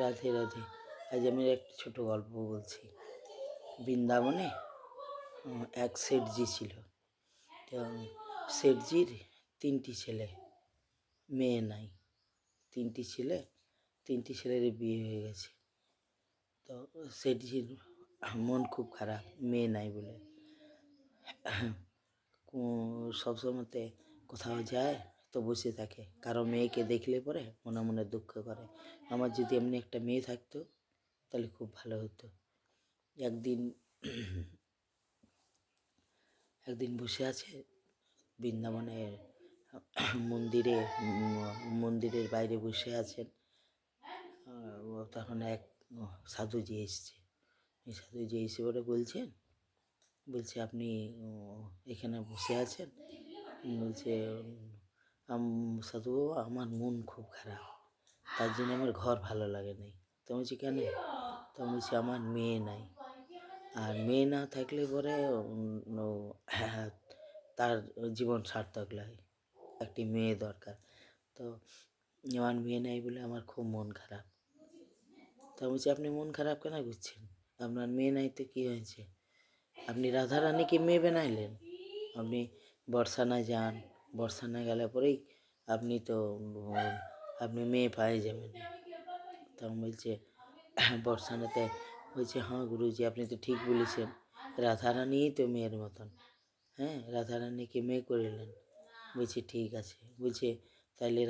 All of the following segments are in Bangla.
রাধে রাধে। আজ আমি একটা ছোট গল্প বলছি। বৃন্দাবনে এক শেঠজি ছিল। তো শেঠজির 3টি ছেলে, মেয়ে নাই। 3টি ছেলে, 3টি ছেলের বিয়ে হয়ে গেছে। তো শেঠজির মন খুব খারাপ, মেয়ে নাই বলে। সবসময়তে কোথাও যায় তো বসে থাকে, কারো মেয়েকে দেখলে পরে মনে মনে দুঃখ করে, আমার যদি এমনি একটা মেয়ে থাকতো তাহলে খুব ভালো হতো। একদিন একদিন বসে আছে বৃন্দাবনের মন্দিরে, মন্দিরের বাইরে বসে আছেন। তখন এক সাধুজি এসছে। এই সাধুজি এসে পরে বলছে আপনি এখানে বসে আছেন? বলছে সাধু বাবা, আমার মন খুব খারাপ, তার জন্য আমার ঘর ভালো লাগে নাই। তো বলছি কেন? তো বলছি আমার মেয়ে নাই, আর মেয়ে না থাকলে পরে তার জীবন সার্থক লাগে, একটি মেয়ে দরকার। তো আমার মেয়ে নাই বলে আমার খুব মন খারাপ। তা বলছি আপনি মন খারাপ কেন করছেন? আপনার মেয়ে নাই তো কী হয়েছে? আপনি রাধারানীকে মেয়ে বানাইলেন। আপনি বর্ষানায় যান, বর্ষানায় গেলে পরেই আপনি তো আপনি মেয়ে পেয়ে যাবেন। তখন বলছে বর্ষানাতে, বলছে হ্যাঁ গুরুজি, আপনি তো ঠিক বলেছেন, রাধারানীই তো মেয়ের মতন। হ্যাঁ, রাধারানীকে মেয়ে করিলেন। বলছি ঠিক আছে। বলছে তাইলে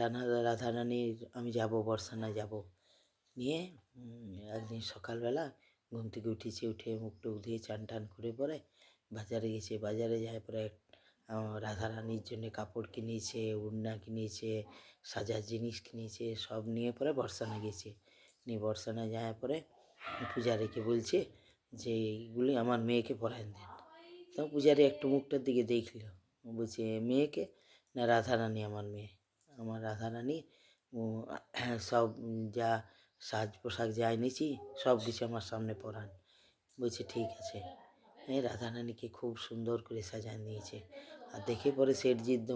রাধারানীর আমি যাব, বর্ষানায় যাব। নিয়ে একদিন সকালবেলা ঘুম থেকে উঠে মুখ টুক ধুয়ে চান টান করে পরে বাজারে গেছে। বাজারে যাওয়ার পরে রাধারানীর জন্য কাপড় কিনেছে, ওড়না কিনেছে, সাজার জিনিস কিনেছে, সব নিয়ে পরে বর্ষানা গেছে। নিয়ে বর্ষানা যাওয়ার পরে পূজারীকে বলছে যে এইগুলি আমার মেয়েকে পরান দেন। তো পূজারি একটু মুখটার দিকে দেখলো, বলছে মেয়েকে? না, রাধারানী আমার মেয়ে। আমার রাধারানী সব যা সাজ পোশাক যা এনেছি সব কিছু আমার সামনে পরান। বলছে ঠিক আছে। এই রাধারানীকে খুব সুন্দর করে সাজান দিয়েছে। আর দেখে পরে শেঠজির তো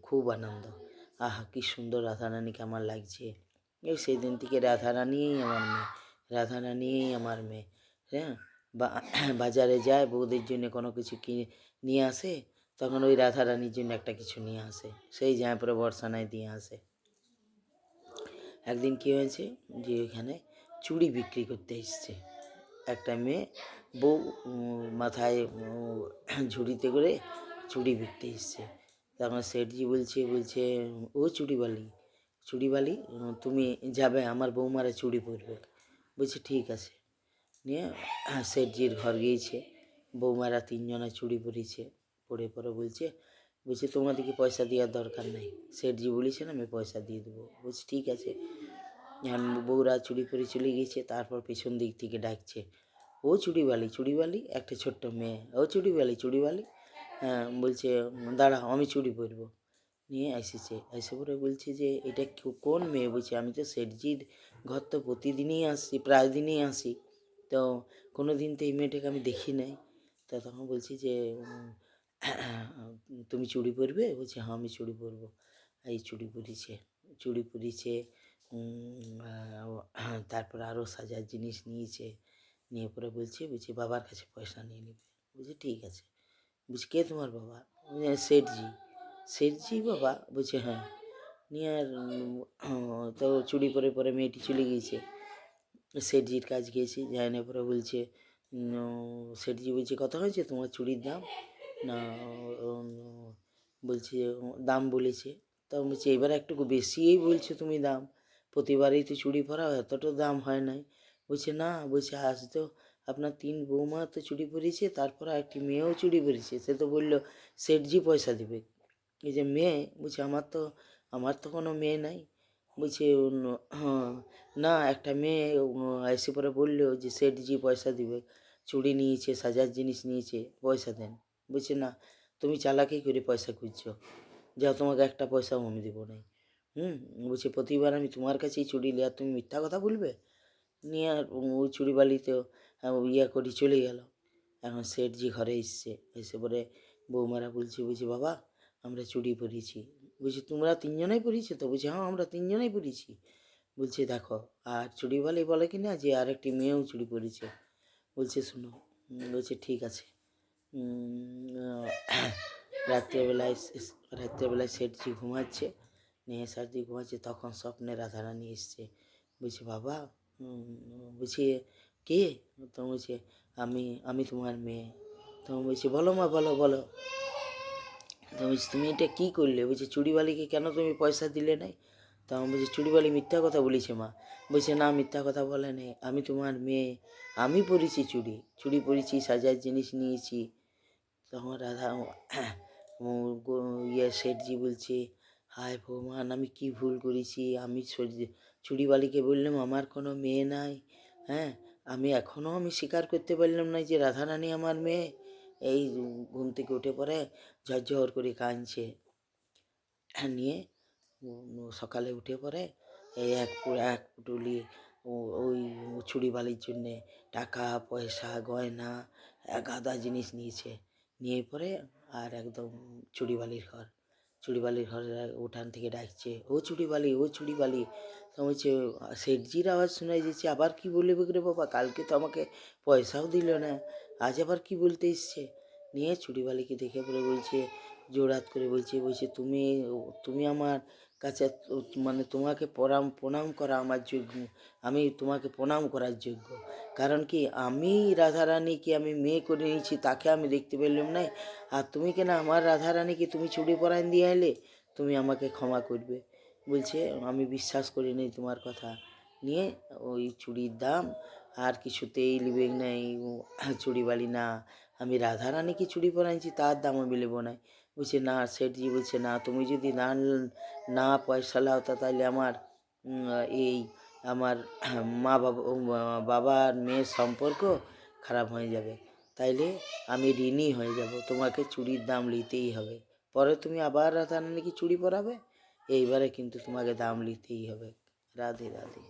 খুব আনন্দ, আহা কি সুন্দর রাধারানীকে আমার লাগছে। এই সেদিন থেকে রাধারানীই আমার মেয়ে, রাধারানীই আমার মেয়ে। হ্যাঁ, বাজারে যায় বউদের জন্য কোনো কিছু কিনে নিয়ে আসে, তখন ওই রাধারানীর জন্য একটা কিছু নিয়ে আসে, সেই যায় পরে বর্ষানায় দিয়ে আসে। একদিন কী হয়েছে যে ওইখানে চুড়ি বিক্রি করতে এসছে একটা মেয়ে, বউ মাথায় ঝুড়িতে করে চুড়ি বিকতে এসছে। তখন শেঠজি বলছে ও চুড়িওয়ালি, তুমি যাবে, আমার বৌমারা চুড়ি পরবে। বলছে ঠিক আছে। নিয়ে শেঠজির ঘর গিয়েছে, বৌমারা 3জনে চুড়ি পরেছে। পরে বলছে তোমাদেরকে পয়সা দেওয়ার দরকার নেই, শেঠজি বলেছেন আমি পয়সা দিয়ে দেবো। বলছি ঠিক আছে। এখন বউরা চুড়ি পরে চলে গিয়েছে, তারপর পেছন দিক থেকে ডাকছে ও চুড়িওয়ালি, একটা ছোট্ট মেয়ে, ও চুড়িওয়ালি। হ্যাঁ, বলছে দাঁড়াও আমি চুড়ি পরবো। নিয়ে এসে পরে বলছে যে এটা কোন মেয়ে? বলছে আমি তো শেঠজির ঘর তো প্রতিদিনই আসি, প্রায় দিনই আসি, তো কোনো দিন তো এই মেয়েটাকে আমি দেখি নাই। তা তখন বলছি যে তুমি চুড়ি পরবে? বলছে হ্যাঁ আমি চুড়ি পরবো। এই চুড়ি পরিছে। তারপর আরও সাজার জিনিস নিয়েছে। নিয়ে পরে বলছে বাবার কাছে পয়সা নিয়ে নেবে। বলছে ঠিক আছে। বলছি কে তোমার বাবা? শেঠজি বাবা? বলছে হ্যাঁ। নিয়ে আর তো চুড়ি পরে মেয়েটি চলে গিয়েছে, শেঠজির কাজ গিয়েছে। যাই না পরে বলছে শেঠজি বলছে কত হয়েছে তোমার চুড়ির দাম? না, বলছে দাম বলেছে। তা বলছে এবার একটু বেশিই বলছো তুমি দাম, প্রতিবারেই তো চুড়ি পরাও, এতটা দাম হয় নাই। বলছে না, বলছে আজ তো আপনার 3 বৌমা তো চুড়ি পরেছে, তারপরে একটি মেয়েও চুড়ি পরেছে, সে তো বললো শেঠজি পয়সা দেবে। এই যে মেয়ে, বলছে আমার তো কোনো মেয়ে নাই। বলছে হ্যাঁ, না একটা মেয়ে এসে পরে বললো যে শেঠজি পয়সা দিবে, চুড়ি নিয়েছে, সাজার জিনিস নিয়েছে, পয়সা দেন। বলছে না, তুমি চালাকি করে পয়সা খুঁজছো, যাও তোমাকে একটা পয়সাও আমি দেবো নাই। বলছে প্রতিবার আমি তোমার কাছেই চুড়ি নিই আর তুমি মিথ্যা কথা বলবে। নিয়ে আর ওই চুড়িবালিতেও ইয়ে করে চলে গেল। এখন শেঠজি ঘরে এসে পরে বৌমারা বলছে বাবা আমরা চুড়ি পরেছি। বলছি তোমরা 3জনেই পরেছো তো? বলছি হ্যাঁ আমরা 3জনেই পরেছি। বলছে দেখো, আর চুড়িওয়ালি বলে কি না যে আরেকটি মেয়েও চুড়ি পরেছে। বলছে শোনো, বলছে ঠিক আছে। রাত্রেবেলায় রাত্রেবেলায় শেঠজি ঘুমাচ্ছে, নিয়ে শেঠজি ঘুমাচ্ছে, তখন স্বপ্নে রাধারানী এসছে। বলছে বাবা, বলছে কে? তখন বলছে আমি আমি তোমার মেয়ে। তখন বলছে বলো মা, বলো বলো। তো বলছি তুমি এটা কী করলে? বলছে চুড়িওয়ালিকে কেন তুমি পয়সা দিলে নাই? তখন বলছে চুড়িওয়ালি মিথ্যা কথা বলেছে মা। বলছে না, মিথ্যা কথা বলে নেই, আমি তোমার মেয়ে, আমি পরেছি চুড়ি, চুড়ি পরেছি, সাজার জিনিস নিয়েছি। তখন রাধা শেঠজি বলছে হায় ভগবান, আমি কি ভুল করেছি, আমি চুড়িওয়ালিকে বললাম আমার কোনো মেয়ে নাই। হ্যাঁ, আমি স্বীকার করতে পারলাম না যে রাধারানী আমার মেয়ে। এই ঘুম থেকে উঠে পড়ে ঝরঝর করে কাঁদছে। নিয়ে সকালে উঠে পড়ে এই এক পুটুলি ওই চুড়িওয়ালির জন্যে টাকা পয়সা গয়না গাদা জিনিস নিয়েছে। নিয়ে পরে আর একদম চুড়িওয়ালির ঘরের উঠান থেকে ডাকছে ও চুড়িওয়ালি, ও চুড়িওয়ালি। তো বলছে শেঠজির আওয়াজ শোনাই দিচ্ছে, আবার কি বলবে রে বাবা, কালকে তো আমাকে পয়সাও দিল না, আজ আবার কি বলতে এসছে। নিয়ে চুড়িওয়ালিকে দেখে পরে বলছে, জোরাত করে বলছে তুমি তুমি আমার কাছে মানে তোমাকে প্রণাম করা আমার যোগ্য, আমি তোমাকে প্রণাম করার যোগ্য। কারণ কি আমি রাধারানীকে আমি মেয়ে করে নিয়েছি, তাকে আমি দেখতে পেলাম না, আর তুমি কেন আমার রাধারানীকে তুমি চুড়ি পরান দিয়ে এলে, তুমি আমাকে ক্ষমা করবে। বলছে আমি বিশ্বাস করি নি তোমার কথা। নিয়ে ওই চুড়ির দাম আর কিছুতেই লিবেক নাই চুড়িওয়ালি, না আমি রাধারানীকে চুড়ি পরাইছি তার দাম আমি নেবো না। বলছে না, শেঠজি বলছে না, তুমি যদি না না পয়সা লাও তা তাহলে আমার এই আমার মা বাবা বাবা আর মেয়ের সম্পর্ক খারাপ হয়ে যাবে, তাইলে আমি ঋণী হয়ে যাব, তোমাকে চুড়ির দাম নিতেই হবে। পরে তুমি আবার রাধারানীকে চুড়ি পরাবে, এইবারে কিন্তু তোমাকে দাম নিতেই হবে। রাধে রাধে।